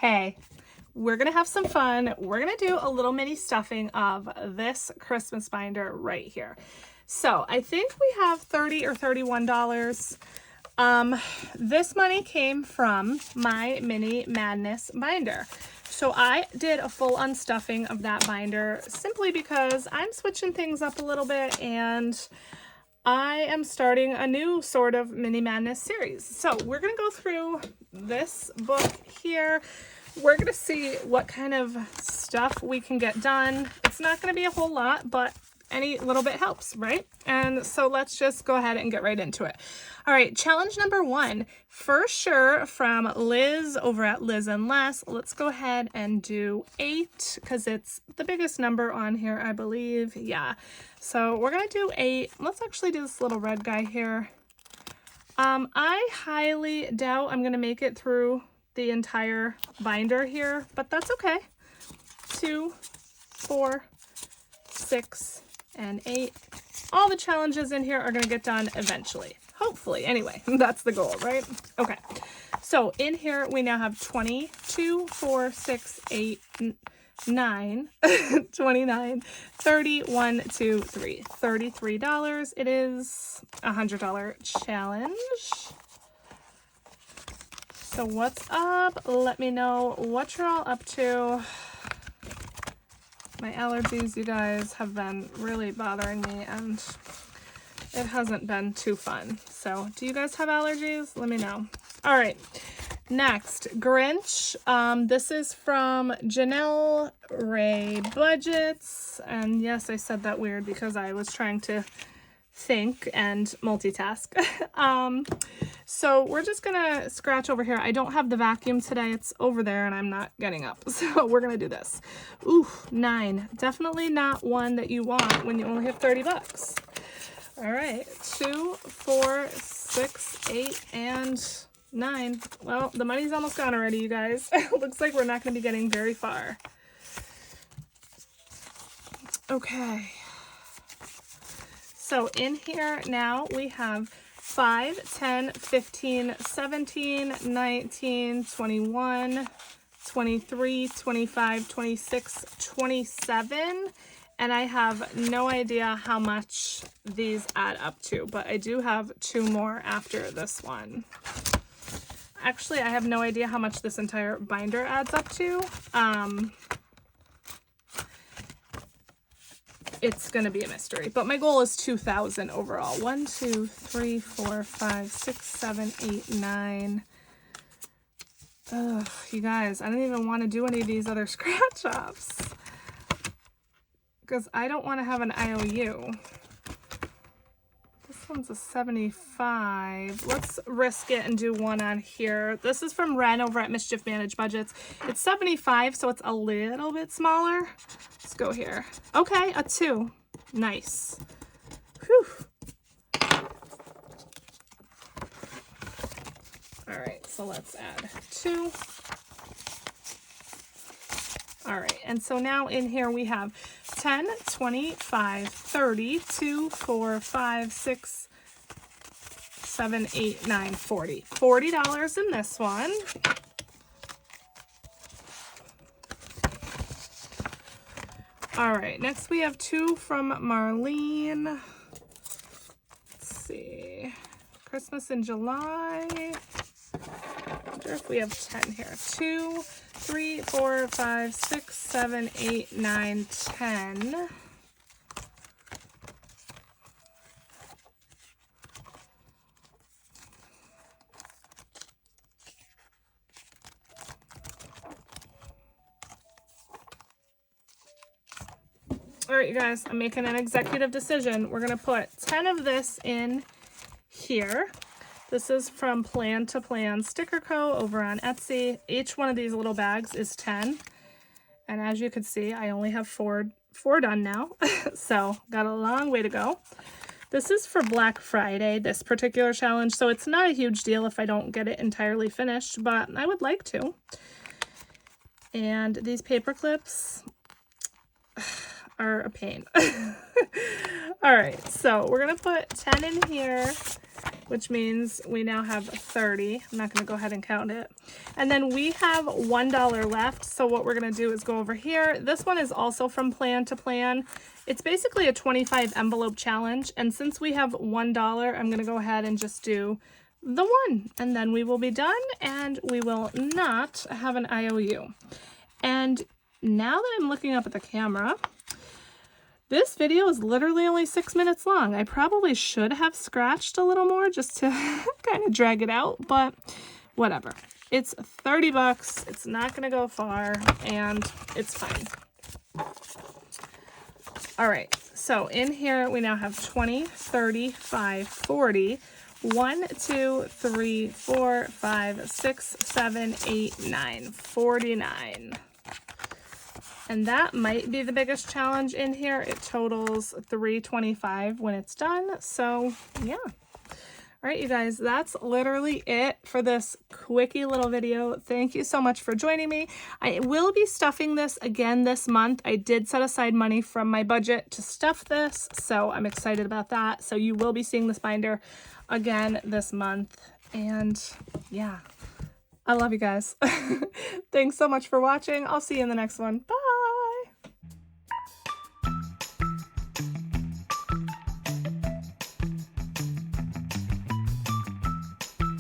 Hey, we're gonna have some fun. We're gonna do a little mini stuffing of this Christmas binder right here. So I think we have $30 or $31. This money came from my Mini Madness binder. So I did a full unstuffing of that binder simply because I'm switching things up a little bit and I am starting a new sort of Mini Madness series. So we're going to go through this book here. We're going to see what kind of stuff we can get done. It's not going to be a whole lot, but any little bit helps, right? And so let's just go ahead and get right into it. All right, challenge number 1, for sure, from Liz over at Liz and Les. Let's go ahead and do 8 because it's the biggest number on here, I believe. Yeah, so we're gonna do 8. Let's actually do this little red guy here. I highly doubt I'm gonna make it through the entire binder here, but that's okay. 2, 4, 6, and 8. All the challenges in here are going to get done eventually. Hopefully. Anyway, that's the goal, right? Okay. So in here, we now have 20, 2, 4, 6, 8, 9, 29, 30, 1, 2, 3. $33. It is a $100 challenge. So what's up? Let me know what you're all up to. My allergies, you guys, have been really bothering me, and it hasn't been too fun. So, do you guys have allergies? Let me know. All right, next, Grinch. This is from Janelle Ray Budgets, and yes, I said that weird because I was trying to think and multitask. So we're just gonna scratch over here. I don't have the vacuum today. It's over there and I'm not getting up. So we're gonna do this. Ooh, 9. Definitely not one that you want when you only have 30 bucks. All right, 2, 4, 6, 8, and 9. Well, the money's almost gone already, you guys. Looks like we're not gonna be getting very far. Okay. So in here now we have 5, 10, 15, 17, 19, 21, 23, 25, 26, 27. And I have no idea how much these add up to, but I do have 2 more after this one. Actually, I have no idea how much this entire binder adds up to. It's going to be a mystery, but my goal is 2,000 overall. 1, 2, 3, 4, 5, 6, 7, 8, 9. Ugh, you guys, I don't even want to do any of these other scratch offs because I don't want to have an IOU. This one's a 75. Let's risk it and do one on here. This is from Ren over at Mischief Managed Budgets. It's 75, so it's a little bit smaller. Let's go here. Okay, a 2. Nice. Whew. All right, so let's add 2. All right, and so now in here we have 10, 25, 30, 2, 4, 5, 6, 7, 8, 9, 40. $40 in this one. All right, next we have 2 from Marlene. Let's see. Christmas in July. I wonder if we have 10 here. 2, 3, 4, 5, 6, 7, 8, 9, 10. All right, you guys, I'm making an executive decision. We're going to put 10 of this in here. This is from Plan to Plan Sticker Co. over on Etsy. Each one of these little bags is 10. And as you can see, I only have four done now. So got a long way to go. This is for Black Friday, this particular challenge. So it's not a huge deal if I don't get it entirely finished, but I would like to. And these paper clips are a pain. All right, so we're gonna put 10 in here. which means we now have 30. I'm not going to go ahead and count it. And then we have $1 left. So what we're going to do is go over here. This one is also from Plan to Plan. It's basically a 25 envelope challenge. And since we have $1, I'm going to go ahead and just do the 1. And then we will be done and we will not have an IOU. And now that I'm looking up at the camera, this video is literally only 6 minutes long. I probably should have scratched a little more just to kind of drag it out, but whatever. It's 30 bucks. It's not going to go far, and it's fine. All right, so in here we now have 20, 35, 40. 1, 2, 3, 4, 5, 6, 7, 8, 9, 49. And that might be the biggest challenge in here. It totals $3.25 when it's done. So yeah. All right, you guys, that's literally it for this quickie little video. Thank you so much for joining me. I will be stuffing this again this month. I did set aside money from my budget to stuff this, so I'm excited about that. So you will be seeing this binder again this month. And yeah, I love you guys. Thanks so much for watching. I'll see you in the next one. Bye.